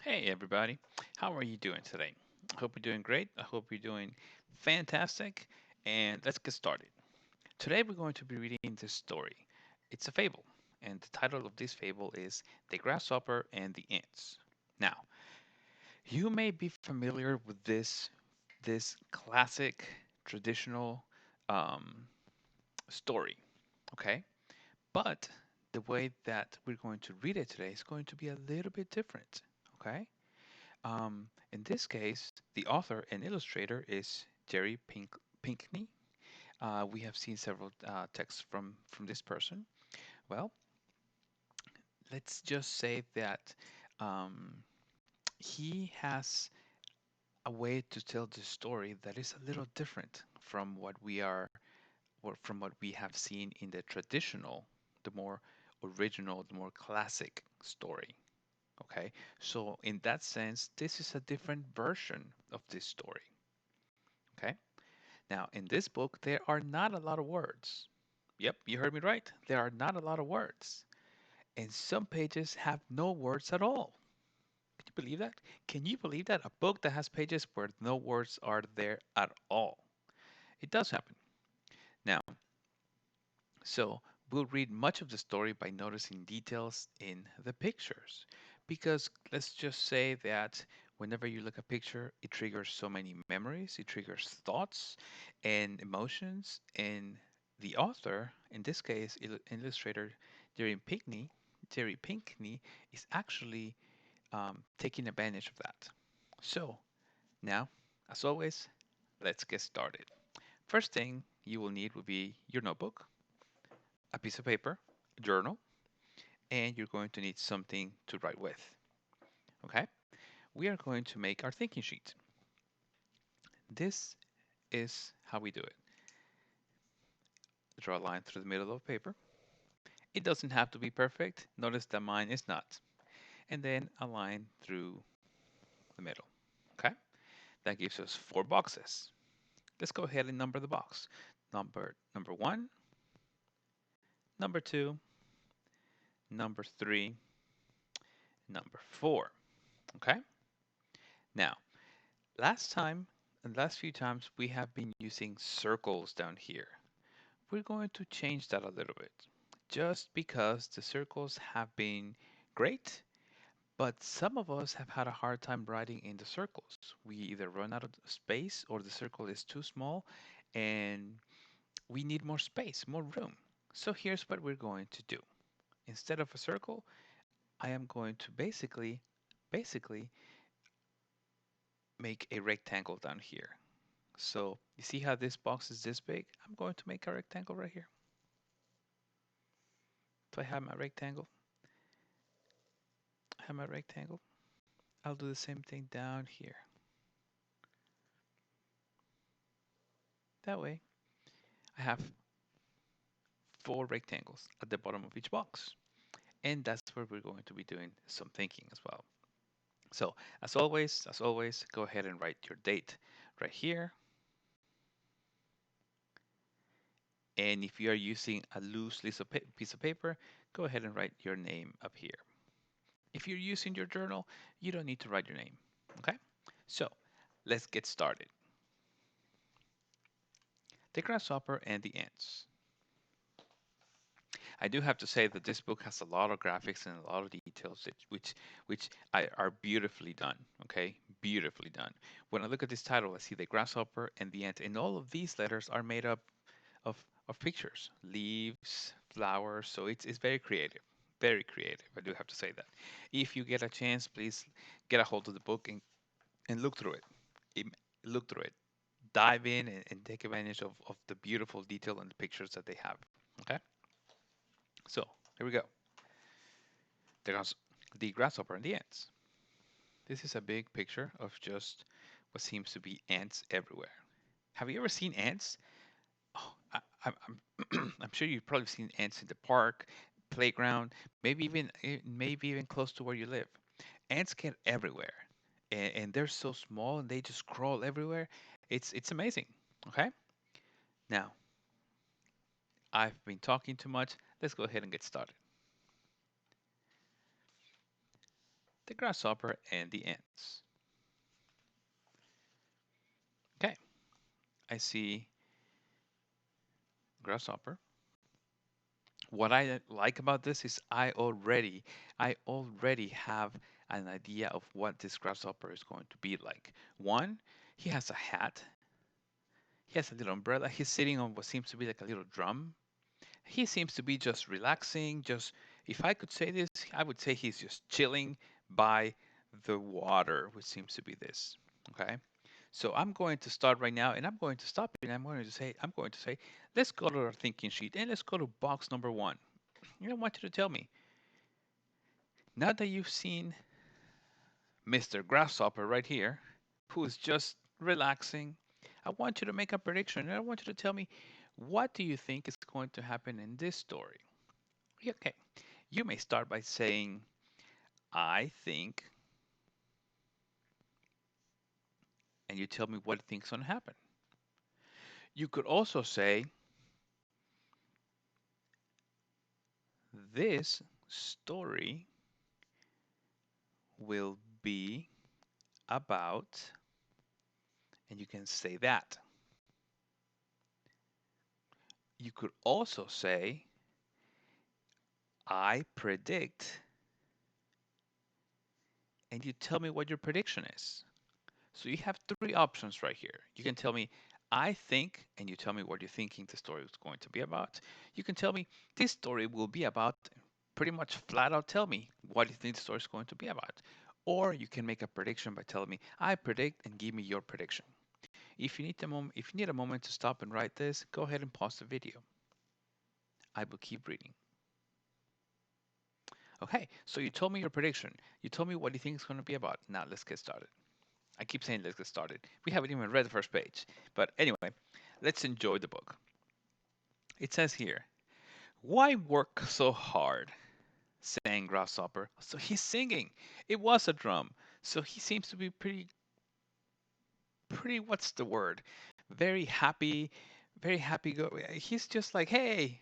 Hey everybody, how are you doing today? I hope you're doing great. I hope you're doing fantastic. And let's get started. Today we're going to be reading this story. It's a fable, and the title of this fable is The Grasshopper and the Ants. Now, you may be familiar with this classic traditional um, story, okay? But the way that we're going to read it today is going to be a little bit different, okay? In this case, the author and illustrator is Pinkney. We have seen several texts from this person. Well, let's just say that um, he has a way to tell the story that is a little different from what we are, or from what we have seen in the traditional, the more original, the more classic story. Okay, so in that sense, this is a different version of this story. Okay. Now, in this book, there are not a lot of words. Yep, you heard me right. There are not a lot of words. And some pages have no words at all. Can you believe that? Can you believe that? A book that has pages where no words are there at all. It does happen. Now, so we'll read much of the story by noticing details in the pictures. Because let's just say that whenever you look at a picture, it triggers so many memories, it triggers thoughts and emotions. And the author, in this case, illustrator Jerry Pinkney, Jerry Pinkney is actually taking advantage of that. So now, as always, let's get started. First thing you will need will be your notebook, a piece of paper, a journal, and you're going to need something to write with. Okay? We are going to make our thinking sheet. This is how we do it. Draw a line through the middle of the paper. It doesn't have to be perfect. Notice that mine is not. And then a line through the middle. Okay? That gives us four boxes. Let's go ahead and number the box. Number one, number two, number three, number four. Okay? Now, last time, and last few times, we have been using circles down here. We're going to change that a little bit, just because the circles have been great, but some of us have had a hard time writing in the circles. We either run out of space or the circle is too small and we need more space, more room. So here's what we're going to do. Instead of a circle, I am going to basically make a rectangle down here. So you see how this box is this big? I'm going to make a rectangle right here. So I have my rectangle. I have my rectangle. I'll do the same thing down here. That way, I have four rectangles at the bottom of each box. And that's where we're going to be doing some thinking as well. So as always, go ahead and write your date right here. And if you are using a loose piece of paper, go ahead and write your name up here. If you're using your journal, you don't need to write your name. Okay? So let's get started. The Grasshopper and the Ants. I do have to say that this book has a lot of graphics and a lot of details which are beautifully done. Okay, beautifully done. When I look at this title, I see the grasshopper and the ant, and all of these letters are made up of pictures, leaves, flowers. So it's very creative, very creative. I do have to say that. If you get a chance, please get a hold of the book and look through it. Im- Look through it. Dive in and take advantage of the beautiful detail and the pictures that they have. Okay. So here we go. The, grass, the grasshopper and the ants. This is a big picture of just what seems to be ants everywhere. Have you ever seen ants? Oh, I'm sure you've probably seen ants in the park, playground, maybe even close to where you live. Ants get everywhere, and they're so small and they just crawl everywhere. It's amazing. Okay, now I've been talking too much. Let's go ahead and get started. The grasshopper and the ants. Okay, I see grasshopper. What I like about this is I already have an idea of what this grasshopper is going to be like. One, he has a hat. He has a little umbrella. He's sitting on what seems to be like a little drum. He seems to be just relaxing. Just, if I could say this, I would say he's just chilling by the water, which seems to be this. Okay. So I'm going to start right now, and I'm going to stop it. And I'm going to say, let's go to our thinking sheet, and let's go to box number one. I want you to tell me, now that you've seen Mr. Grasshopper right here, who is just relaxing, I want you to make a prediction, and I want you to tell me, what do you think is going to happen in this story? Okay, you may start by saying, I think, and you tell me what you think is going to happen. You could also say, this story will be about, and you can say that. You could also say, I predict, and you tell me what your prediction is. So you have three options right here. You can tell me, I think, and you tell me what you're thinking the story is going to be about. You can tell me, this story will be about, pretty much flat out tell me what you think the story is going to be about. Or you can make a prediction by telling me, I predict, and give me your prediction. If you need a moment to stop and write this, go ahead and pause the video. I will keep reading. Okay, so you told me your prediction. You told me what you think it's going to be about. Now let's get started. I keep saying let's get started. We haven't even read the first page. But anyway, let's enjoy the book. It says here, why work so hard? Sang Grasshopper. So he's singing. It was a drum. So he seems to be pretty, what's the word? Very happy, very happy. He's just like, hey,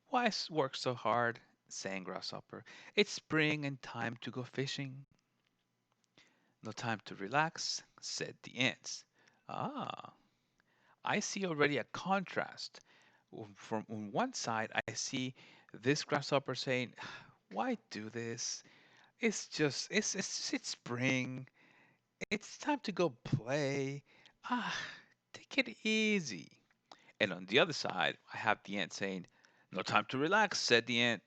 why work so hard? Sang Grasshopper. It's spring and time to go fishing. No time to relax, said the ants. Ah, I see already a contrast. From on one side, I see this grasshopper saying, why do this? It's spring. It's time to go play. Ah, take it easy. And on the other side, I have the ant saying, no time to relax, said the ant.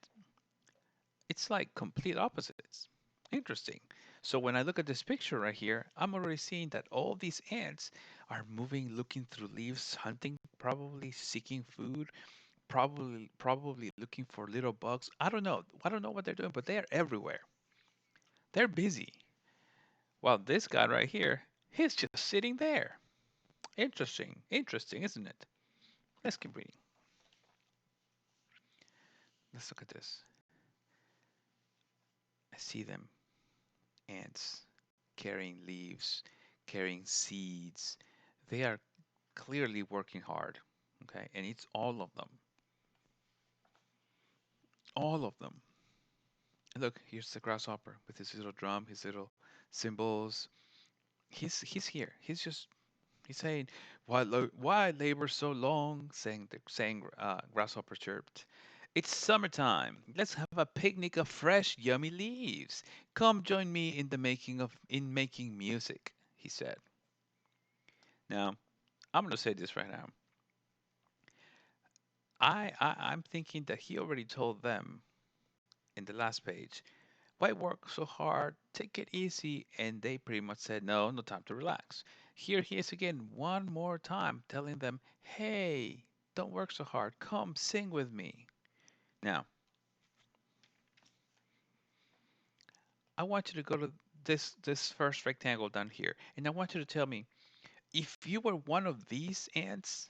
It's like complete opposites. Interesting. So when I look at this picture right here, I'm already seeing that all these ants are moving, looking through leaves, hunting, probably seeking food, probably looking for little bugs. I don't know. I don't know what they're doing, but they're everywhere. They're busy. While this guy right here, he's just sitting there. Interesting. Interesting, isn't it? Let's keep reading. Let's look at this. I see them, ants, carrying leaves, carrying seeds. They are clearly working hard. Okay, and it's all of them. All of them. And look, here's the grasshopper with his little drum, his little cymbals. He's here. He's saying, why labor so long? Saying grasshopper chirped. It's summertime. Let's have a picnic of fresh, yummy leaves. Come join me in making music, he said. Now, I'm gonna say this right now. I'm thinking that he already told them in the last page, why work so hard? Take it easy. And they pretty much said, no, no time to relax. Here he is again, one more time, telling them, hey, don't work so hard. Come sing with me. Now, I want you to go to this first rectangle down here, and I want you to tell me, if you were one of these ants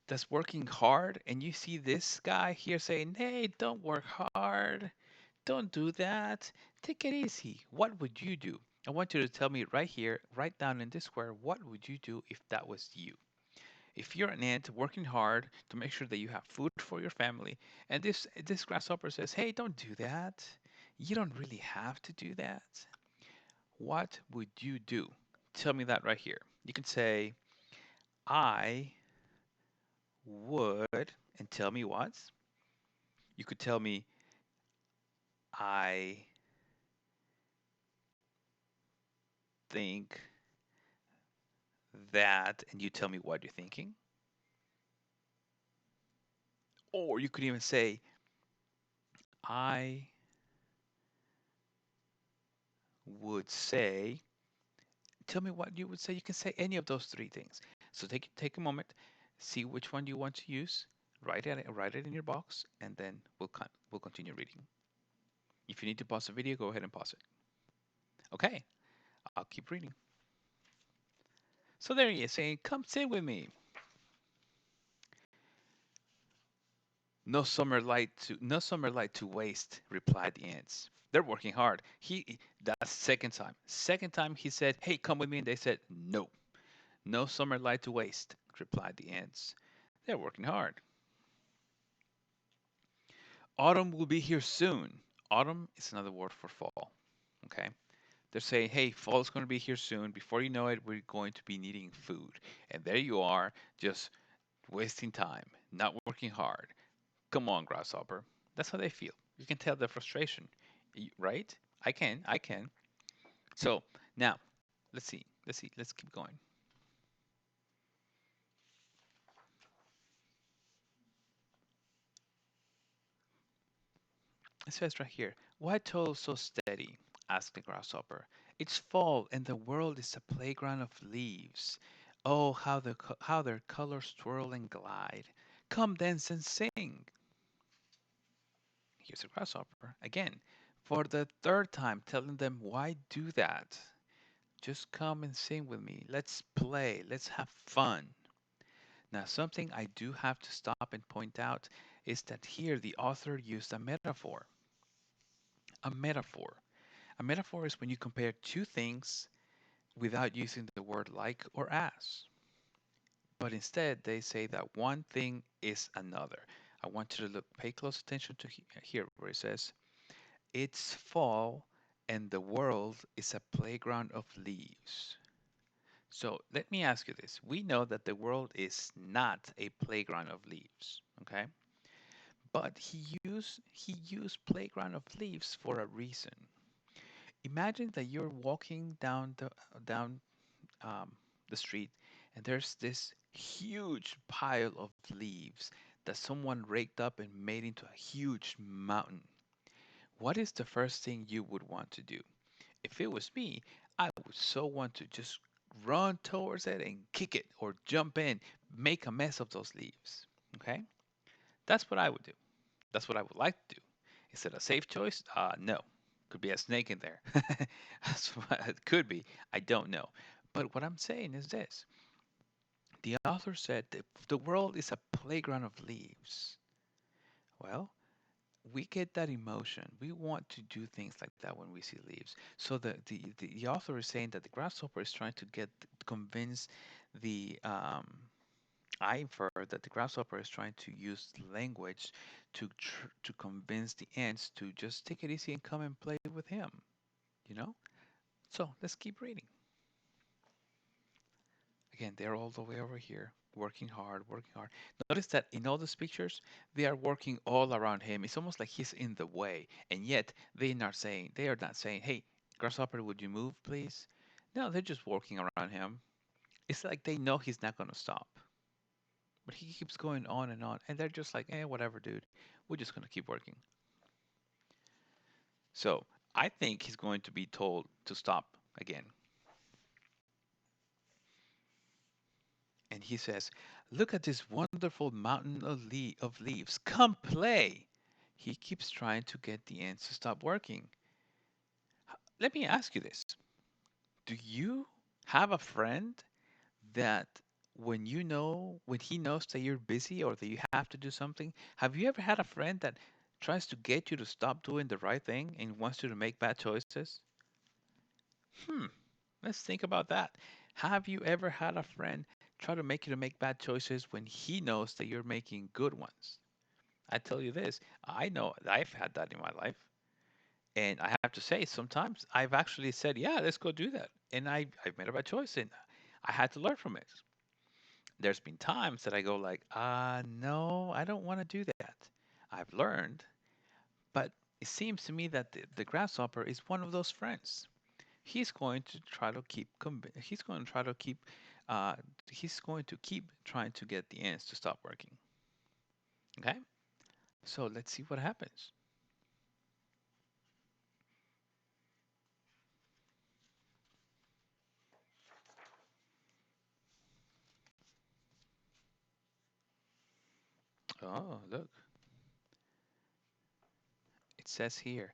that's working hard, and you see this guy here saying, hey, don't work hard, don't do that. Take it easy. What would you do? I want you to tell me right here, right down in this square, what would you do if that was you? If you're an ant working hard to make sure that you have food for your family, and this grasshopper says, "Hey, don't do that. You don't really have to do that. What would you do? Tell me that right here. You can say, I would, and tell me what. You could tell me, I think that, and you tell me what you're thinking. Or you could even say, I would say, tell me what you would say. You can say any of those three things. So take a moment, see which one you want to use, write it in your box, and then we'll continue reading. If you need to pause the video, go ahead and pause it. Okay, I'll keep reading. So there he is saying, "Come sit with me." No summer light to waste," replied the ants. They're working hard. That's second time. Second time he said, "Hey, come with me," and they said, "No, no summer light to waste," replied the ants. They're working hard. Autumn will be here soon. Autumn is another word for fall. Okay. They're saying, hey, fall is going to be here soon. Before you know it, we're going to be needing food. And there you are, just wasting time, not working hard. Come on, Grasshopper. That's how they feel. You can tell their frustration, right? I can. So now, let's keep going. It says right here, why toil so steady? Asked the Grasshopper. It's fall, and the world is a playground of leaves. Oh, how their colors twirl and glide. Come dance and sing. Here's a Grasshopper again, for the third time, telling them why do that. Just come and sing with me. Let's play. Let's have fun. Now, something I do have to stop and point out is that here the author used a metaphor. A metaphor. A metaphor is when you compare two things without using the word like or as. But instead, they say that one thing is another. I want you to pay close attention to here where it says, it's fall and the world is a playground of leaves. So let me ask you this. We know that the world is not a playground of leaves, okay? But he used playground of leaves for a reason. Imagine that you're walking down um, the street, and there's this huge pile of leaves that someone raked up and made into a huge mountain. What is the first thing you would want to do? If it was me, I would so want to just run towards it and kick it or jump in, make a mess of those leaves. Okay? That's what I would do. That's what I would like to do. Is it a safe choice? No. Could be a snake in there. That's what it could be. I don't know. But what I'm saying is this. The author said that the world is a playground of leaves. Well, we get that emotion. We want to do things like that when we see leaves. So the author is saying that the grasshopper is trying to convince the I infer that the grasshopper is trying to use language to convince the ants to just take it easy and come and play with him. You know. So let's keep reading. Again, they're all the way over here, working hard, working hard. Notice that in all these pictures, they are working all around him. It's almost like he's in the way, and yet they are not saying, "Hey, grasshopper, would you move, please?" No, they're just working around him. It's like they know he's not going to stop, but he keeps going on, and they're just like, "Eh, whatever, dude. We're just going to keep working." So I think he's going to be told to stop again. And he says, "Look at this wonderful mountain of leaves. Come play." He keeps trying to get the ants to stop working. Let me ask you this. Do you have a friend that when he knows that you're busy or that you have to do something, have you ever had a friend that tries to get you to stop doing the right thing and wants you to make bad choices? Hmm, let's think about that. Have you ever had a friend try to make you to make bad choices when he knows that you're making good ones? I tell you this, I know I've had that in my life. And I have to say, sometimes I've actually said, yeah, let's go do that. And I've made a bad choice and I had to learn from it. There's been times that I go like, no, I don't want to do that. I've learned, but it seems to me that the grasshopper is one of those friends. He's going to try to keep, he's going to try to keep, uh, he's going to keep trying to get the ants to stop working. Okay? So let's see what happens. Oh, look, it says here,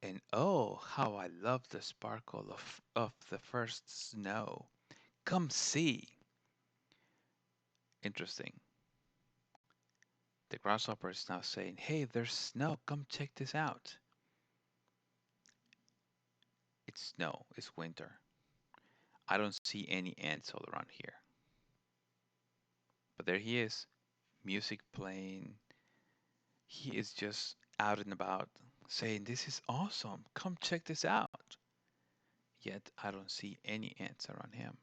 and oh, how I love the sparkle of the first snow. Come see. Interesting. The grasshopper is now saying, hey, there's snow. Come check this out. It's snow. It's winter. I don't see any ants all around here. But there he is, music playing. He is just out and about saying, this is awesome. Come check this out. Yet I don't see any ants around him.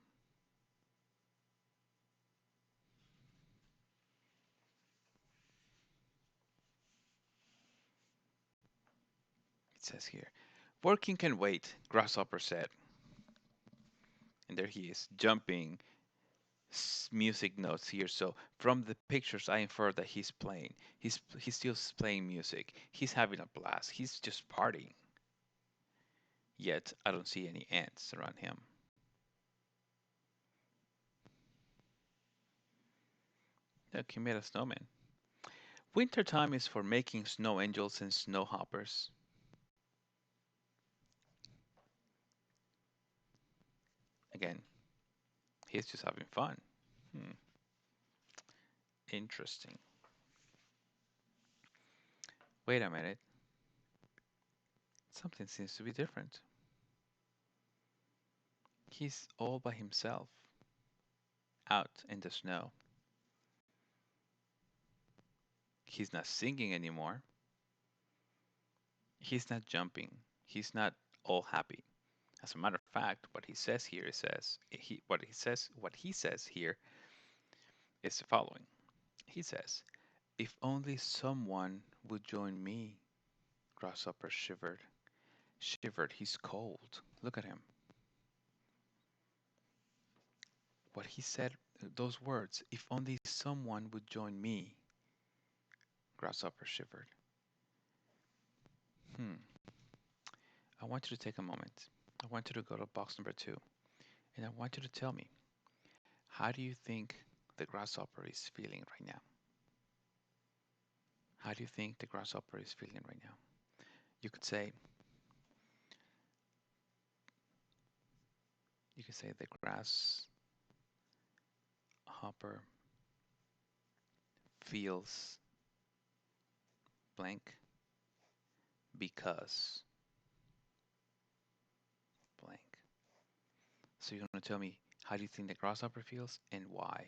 It says here, working can wait, Grasshopper said. And there he is, jumping music notes here. So from the pictures, I infer that he's playing. He's still playing music. He's having a blast. He's just partying. Yet I don't see any ants around him. Look, he made a snowman. Wintertime is for making snow angels and snow hoppers. Again, he's just having fun. Hmm, interesting. Wait a minute. Something seems to be different. He's all by himself, out in the snow. He's not singing anymore. He's not jumping. He's not all happy. As a matter of fact, what he says here what he says here is the following. He says, "If only someone would join me." Grasshopper shivered. Shivered. He's cold. Look at him. What he said, those words, "If only someone would join me." Grasshopper shivered. Hmm. I want you to take a moment. I want you to go to box number 2, and I want you to tell me, how do you think the grasshopper is feeling right now? How do you think the grasshopper is feeling right now? You could say, the grasshopper feels blank because blank. So you're going to tell me, how do you think the grasshopper feels and why?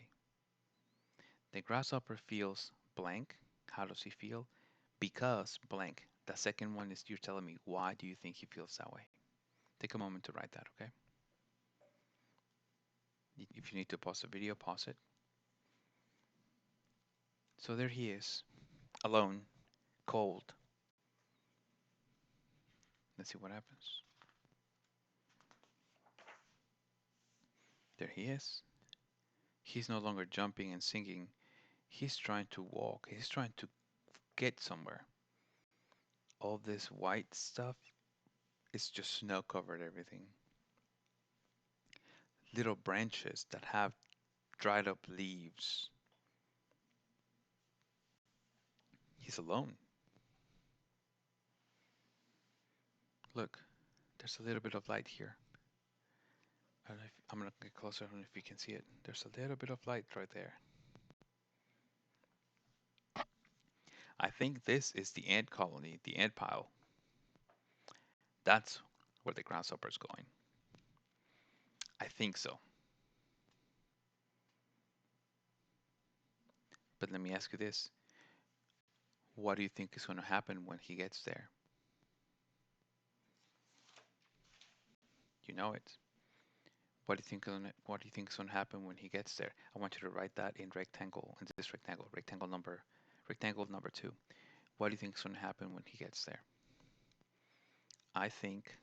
The grasshopper feels blank. How does he feel? Because blank. The second one is you're telling me, why do you think he feels that way? Take a moment to write that, okay? If you need to pause the video, pause it. So there he is, alone, cold. Let's see what happens. There he is. He's no longer jumping and singing. He's trying to walk. He's trying to get somewhere. All this white stuff is just snow covered everything. Little branches that have dried up leaves. He's alone. Look, there's a little bit of light here. I don't know if, I'm gonna get closer. I don't know if you can see it. There's a little bit of light right there. I think this is the ant colony, the ant pile. That's where the grasshopper is going. I think so. But let me ask you this. What do you think is going to happen when he gets there? you know it. What do you think is gonna happen when he gets there? I want you to write that in rectangle, in this rectangle, rectangle number two. What do you think is gonna happen when he gets there? I think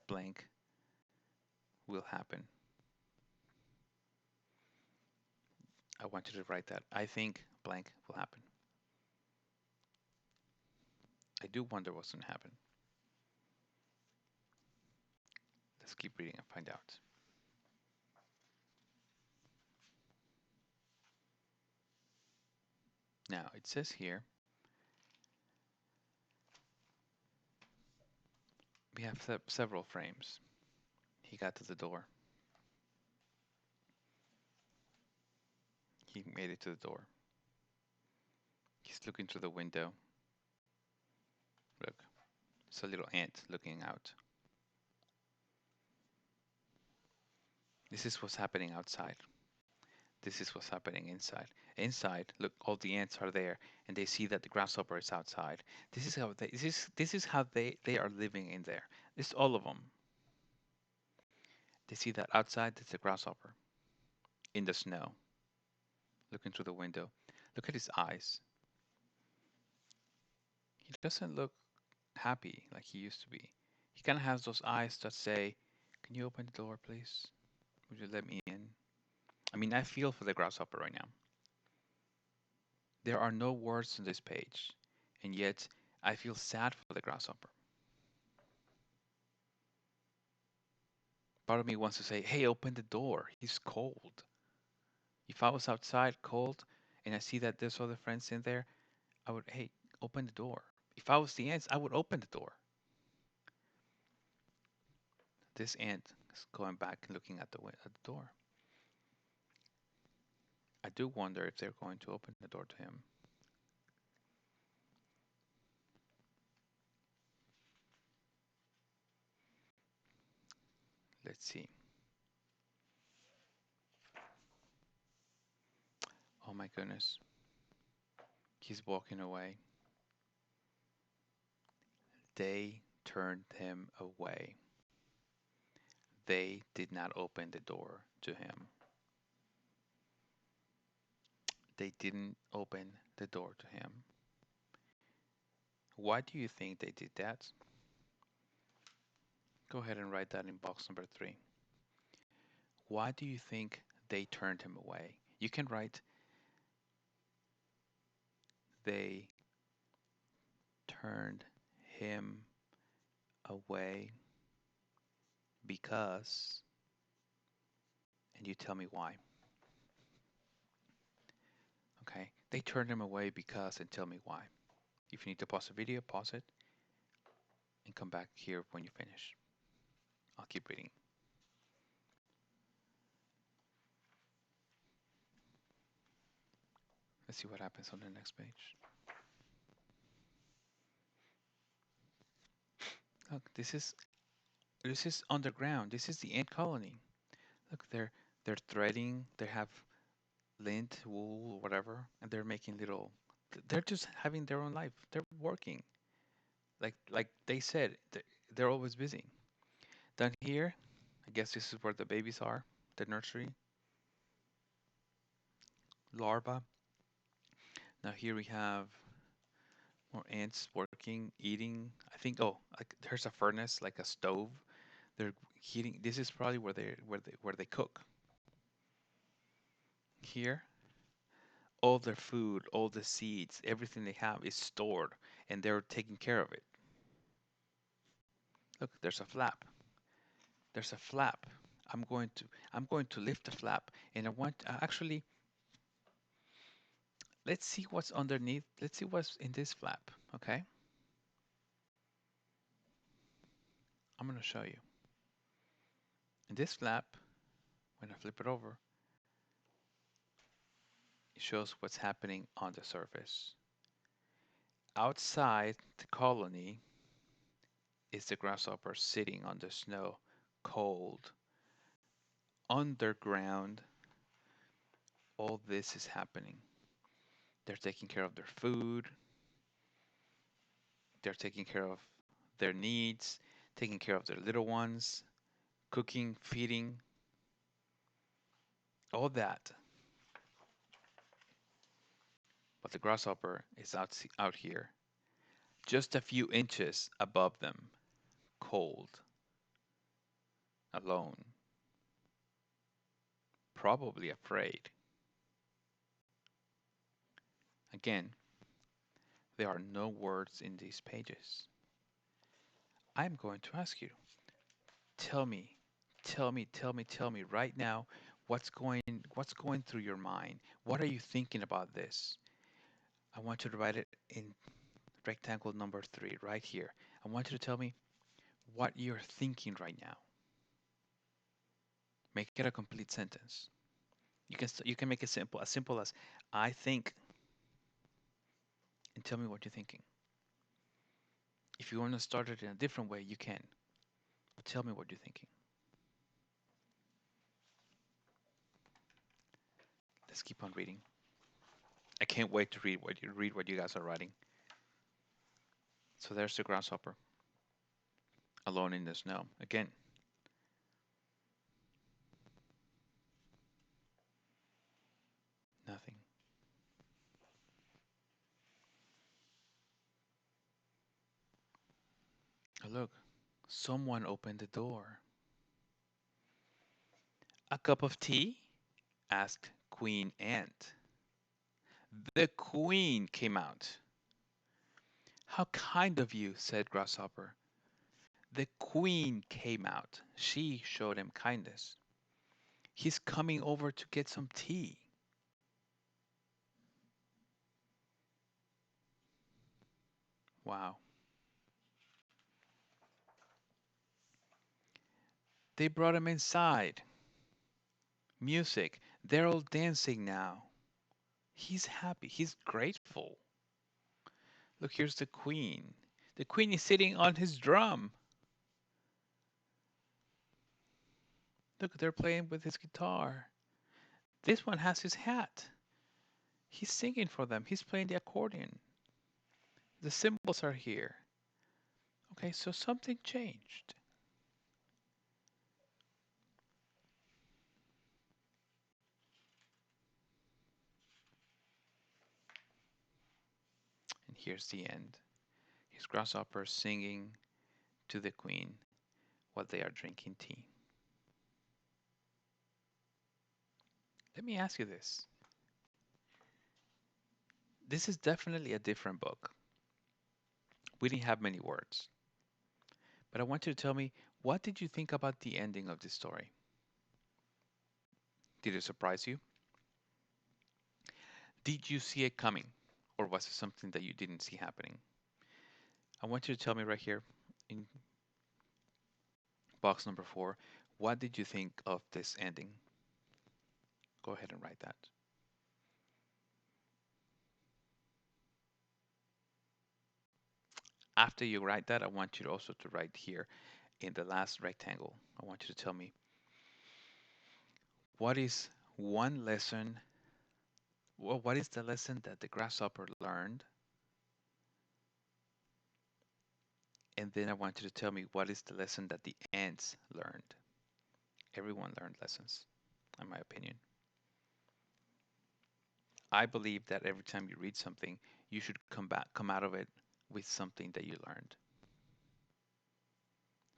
blank will happen. I want you to write that. I think blank will happen. I do wonder what's gonna happen. Let's keep reading and find out. Now it says here we have several frames. He got to the door. He made it to the door. He's looking through the window. Look, it's a little ant looking out. This is what's happening outside. This is what's happening inside. Inside, look, all the ants are there, and they see that the grasshopper is outside. This is how they are living in there. It's all of them. They see that outside there's a grasshopper in the snow, looking through the window. Look at his eyes. He doesn't look happy like he used to be. He kind of has those eyes that say, "Can you open the door, please? Would you let me in?" I mean, I feel for the grasshopper right now. There are no words on this page, and yet I feel sad for the grasshopper. Part of me wants to say, "Hey, open the door. He's cold." If I was outside cold and I see that there's other friends in there, I would, "Hey, open the door." If I was the ants, I would open the door. This ant is going back and looking at at the door. I do wonder if they're going to open the door to him. Let's see. Oh my goodness. He's walking away. They turned him away. They did not open the door to him. They didn't open the door to him. Why do you think they did that? Go ahead and write that in box number 3. Why do you think they turned him away? You can write they turned him away because, and you tell me why. Okay, they turned him away because, and tell me why. If you need to pause the video, pause it and come back here when you finish. I'll keep reading. Let's see what happens on the next page. Look, this is underground. This is the ant colony. Look, they're threading. They have lint, wool, whatever, and they're making little. They're just having their own life. They're working. Like they said, they're always busy. Down here, I guess this is where the babies are, the nursery, larva. Now here we have more ants working, eating. I think, oh, like there's a furnace, like a stove. They're heating. This is probably where they cook. Here, all their food, all the seeds, everything they have is stored, and they're taking care of it. Look, there's a flap. There's a flap. I'm going to lift the flap, and I want actually let's see what's underneath. Let's see what's in this flap. Okay, I'm going to show you. In this flap, when I flip it over, it shows what's happening on the surface. Outside the colony is the grasshopper sitting on the snow, cold. Underground, all this is happening. They're taking care of their food, they're taking care of their needs, taking care of their little ones, cooking, feeding, all that. But the grasshopper is out here, just a few inches above them, cold, alone, probably afraid. Again, there are no words in these pages. I'm going to ask you, tell me, tell me right now what's going through your mind? What are you thinking about this? I want you to write it in rectangle number 3 right here. I want you to tell me what you're thinking right now. Make it a complete sentence. You can make it simple, as simple as I think, and tell me what you're thinking. If you want to start it in a different way, you can. But tell me what you're thinking. Let's keep on reading. I can't wait to read what you guys are writing. So there's the grasshopper, alone in the snow. Again, nothing. Oh, look, someone opened the door. A cup of tea? Asked Queen Ant. The queen came out. How kind of you, said Grasshopper. The queen came out. She showed him kindness. He's coming over to get some tea. Wow. They brought him inside. Music. They're all dancing now. He's happy. He's grateful. Look, here's the queen. The queen is sitting on his drum. Look, they're playing with his guitar. This one has his hat. He's singing for them. He's playing the accordion. The cymbals are here. Okay, so something changed. And here's the end. Here's Grasshopper singing to the queen while they are drinking tea. Let me ask you this. This is definitely a different book. We didn't have many words. But I want you to tell me, what did you think about the ending of this story? Did it surprise you? Did you see it coming? Or was it something that you didn't see happening? I want you to tell me right here in box number 4, what did you think of this ending? Go ahead and write that. After you write that, I want you to also to write here in the last rectangle. I want you to tell me, what is one lesson, well, what is the lesson that the grasshopper learned? And then I want you to tell me, what is the lesson that the ants learned? Everyone learned lessons, in my opinion. I believe that every time you read something, you should come out of it with something that you learned.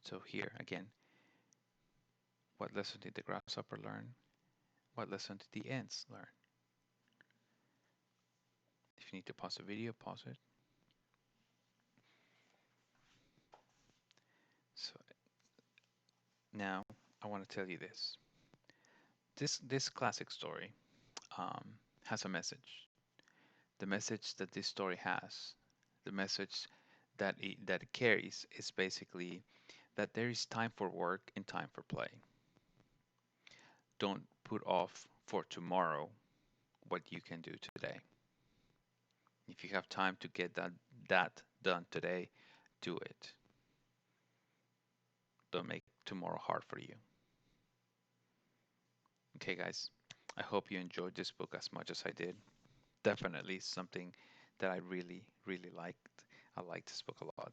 So here again, what lesson did the grasshopper learn? What lesson did the ants learn? If you need to pause the video, pause it. So now I want to tell you this. This classic story um, has a message. The message that this story has, the message that it carries, is basically that there is time for work and time for play. Don't put off for tomorrow what you can do today. If you have time to get that done today, do it. Don't make tomorrow hard for you. Okay, guys. I hope you enjoyed this book as much as I did. Definitely something that I really, really liked. I like this book a lot.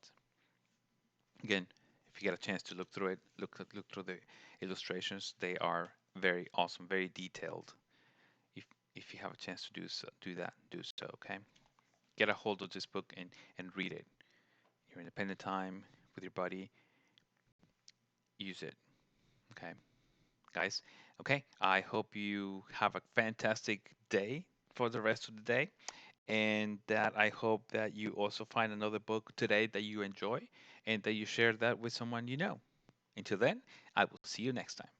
Again, If you get a chance to look through it, look through the illustrations. They are very awesome, very detailed. If if you have a chance to do that, do so. Okay, get a hold of this book and read it. Your independent time with your buddy, use it. Okay, guys. Okay, I hope you have a fantastic day for the rest of the day, and that I hope that you also find another book today that you enjoy and that you share that with someone you know. Until then, I will see you next time.